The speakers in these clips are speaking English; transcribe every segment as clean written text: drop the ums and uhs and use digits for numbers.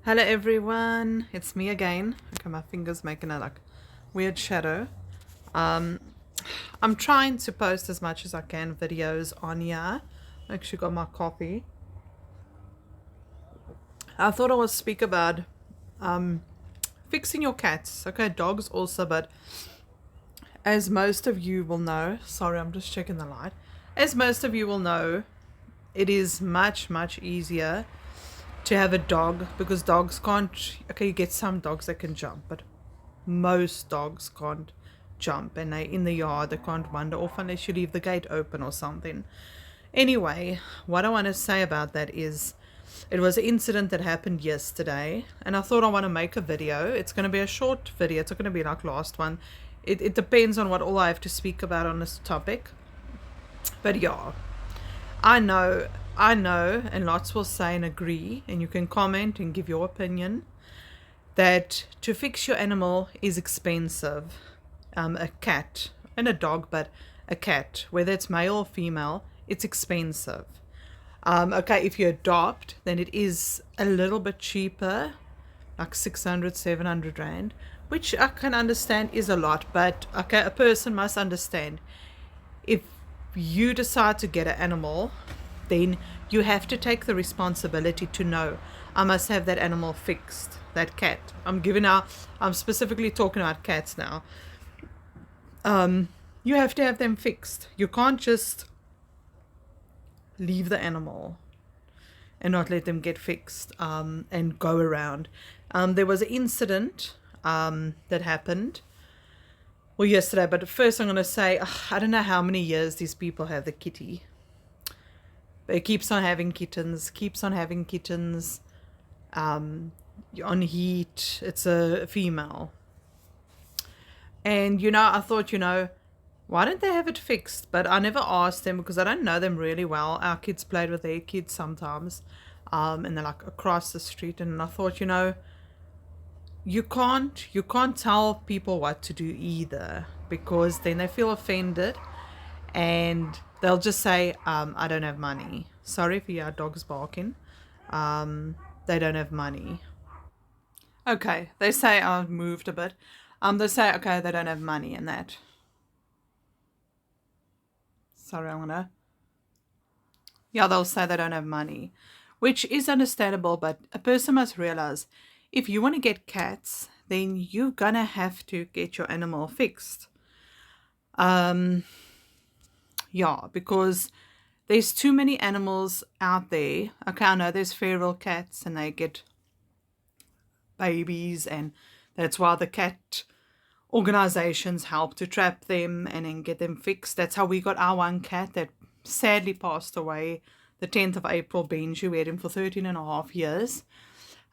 Hello everyone, it's me again. Okay, my finger's making a like weird shadow. Um, I'm trying to post as much as I can videos on here. I actually got my coffee. I thought I would speak about fixing your cats. Okay, dogs also, but as most of you will know, sorry, I'm just checking the light. As most of you will know, it is much easier to have a dog because dogs can't. Okay, you get some dogs that can jump, but most dogs can't jump, and they in the yard they can't wander off unless you leave the gate open or something. Anyway, what I want to say about that is it was an incident that happened yesterday, and I thought I want to make a video. It's going to be a short video, it's not going to be like last one. It depends on what all I have to speak about on this topic. But yeah, I know, and lots will say and agree, and you can comment and give your opinion that to fix your animal is expensive. A cat and a dog, but a cat, whether it's male or female, it's expensive. Okay, if you adopt, then it is a little bit cheaper, like 600, 700 rand, which I can understand is a lot, but okay, a person must understand if you decide to get an animal, then you have to take the responsibility to know I must have that animal fixed, that cat. I'm specifically talking about cats now. You have to have them fixed. You can't just leave the animal and not let them get fixed and go around. There was an incident that happened well yesterday, but first I'm going to say I don't know how many years these people have the kitty. It keeps on having kittens, on heat. It's a female. And, I thought, why don't they have it fixed? But I never asked them because I don't know them really well. Our kids played with their kids sometimes, and they're like across the street. And I thought, you can't tell people what to do either because then they feel offended and they'll just say, I don't have money. Sorry if you hear dogs barking. They don't have money. Okay, they say I moved a bit. They say, okay, they don't have money and that. Sorry, I'm gonna. Yeah, they'll say they don't have money, which is understandable, but a person must realize if you want to get cats, then you're gonna have to get your animal fixed. Um, yeah, because there's too many animals out there. Okay, I know there's feral cats and they get babies, and that's why the cat organizations help to trap them and then get them fixed. That's how we got our one cat that sadly passed away the 10th of April, Benji. We had him for 13 and a half years.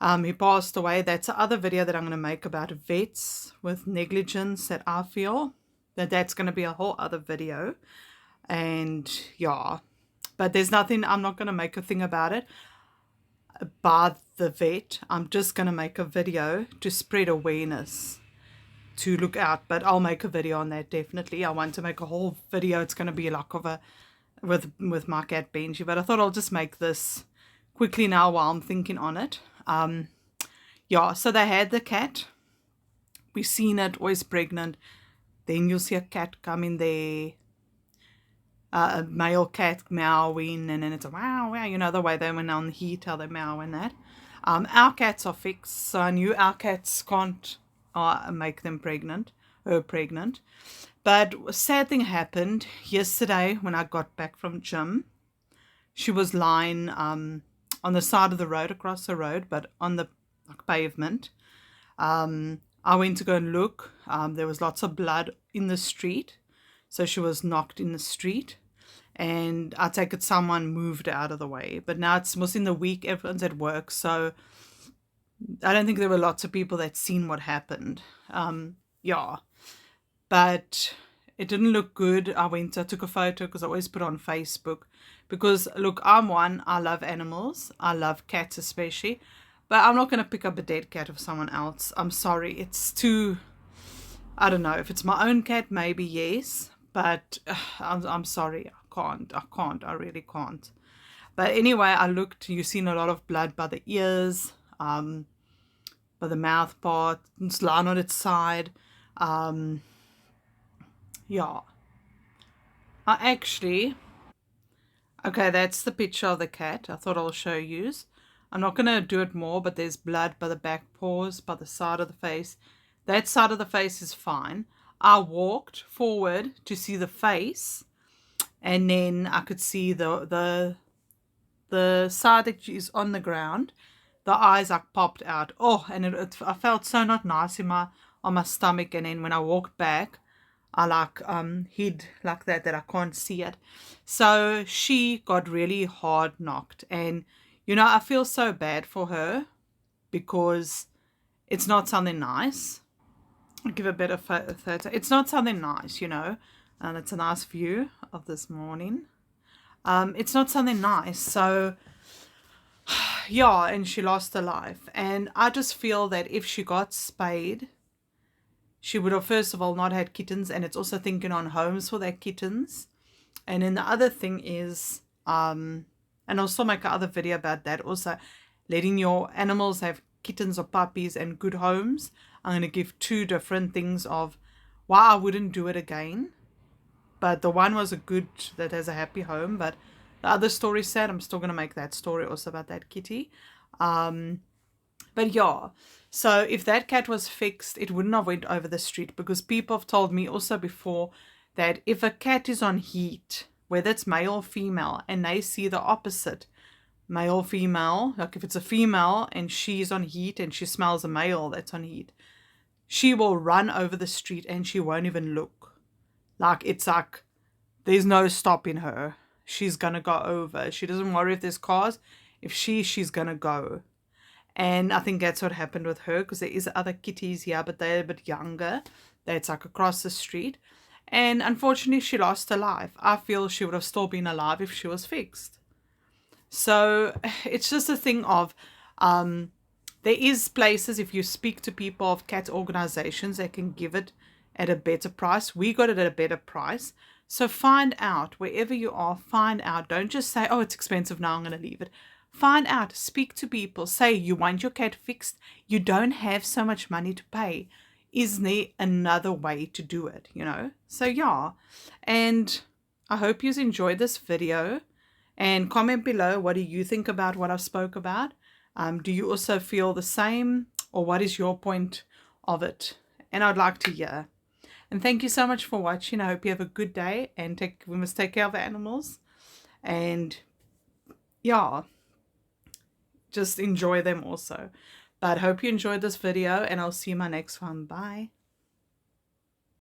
He passed away. That's the other video that I'm going to make about vets with negligence that I feel. That's going to be a whole other video. And yeah, but there's nothing, I'm not going to make a thing about it by the vet. I'm just going to make a video to spread awareness to look out, but I'll make a video on that definitely. I want to make a whole video. It's going to be like of a with my cat Benji, but I thought I'll just make this quickly now while I'm thinking on it. Yeah, so they had the cat. We've seen it, always pregnant. Then you'll see a cat come in there, a male cat meowing, and then it's a wow, wow, the way they went on the heat, how they meow and that. Our cats are fixed, so I knew our cats can't make them pregnant, her pregnant. But a sad thing happened yesterday when I got back from gym. She was lying on the side of the road, across the road, but on the pavement. I went to go and look. There was lots of blood in the street. So she was knocked in the street. And I take it someone moved out of the way. But now it's within the week, everyone's at work. So I don't think there were lots of people that seen what happened. Yeah. But it didn't look good. I took a photo because I always put it on Facebook. Because, look, I love animals. I love cats especially. But I'm not going to pick up a dead cat of someone else. I'm sorry. It's too, I don't know. If it's my own cat, maybe yes. But I'm sorry. I can't. I really can't. But anyway, I looked. You've seen a lot of blood by the ears. by the mouth part. It's lying on its side. Yeah. Okay, that's the picture of the cat. I thought I'll show you. I'm not going to do it more, but there's blood by the back paws, by the side of the face. That side of the face is fine. I walked forward to see the face, and then I could see the side that is on the ground. The eyes are popped out. Oh, and I felt so not nice on my stomach. And then when I walked back, I hid like that I can't see it. So she got really hard knocked, and I feel so bad for her because it's not something nice. I'll give a bit of photo. It's not something nice, and it's a nice view of this morning. It's not something nice. So yeah, and she lost her life, and I just feel that if she got spayed, she would have first of all not had kittens, and it's also thinking on homes for their kittens. And then the other thing is, and I'll still make another video about that, also letting your animals have kittens or puppies and good homes. I'm going to give 2 different things of why I wouldn't do it again. But the one was a good, that has a happy home, but the other story sad. I'm still going to make that story also about that kitty. But yeah, so if that cat was fixed, it wouldn't have went over the street, because people have told me also before that if a cat is on heat, whether it's male or female, and they see the opposite, male, female, like if it's a female and she's on heat and she smells a male that's on heat, she will run over the street and she won't even look. It's like there's no stopping her. She's gonna go over. She doesn't worry if there's cars. If she's gonna go. And I think that's what happened with her, because there is other kitties here, but they're a bit younger. That's like across the street. And unfortunately, she lost her life. I feel she would have still been alive if she was fixed. So it's just a thing of, there is places, if you speak to people of cat organizations, they can give it at a better price. We got it at a better price. So find out, wherever you are, find out. Don't just say, oh, it's expensive now, I'm going to leave it. Find out, speak to people, say you want your cat fixed, you don't have so much money to pay. Is there another way to do it, So yeah, and I hope you enjoyed this video, and comment below, what do you think about what I've spoke about? Do you also feel the same, or what is your point of it? And I'd like to hear. And thank you so much for watching. I hope you have a good day, and we must take care of the animals, and yeah, just enjoy them also. But hope you enjoyed this video, and I'll see you in my next one. Bye.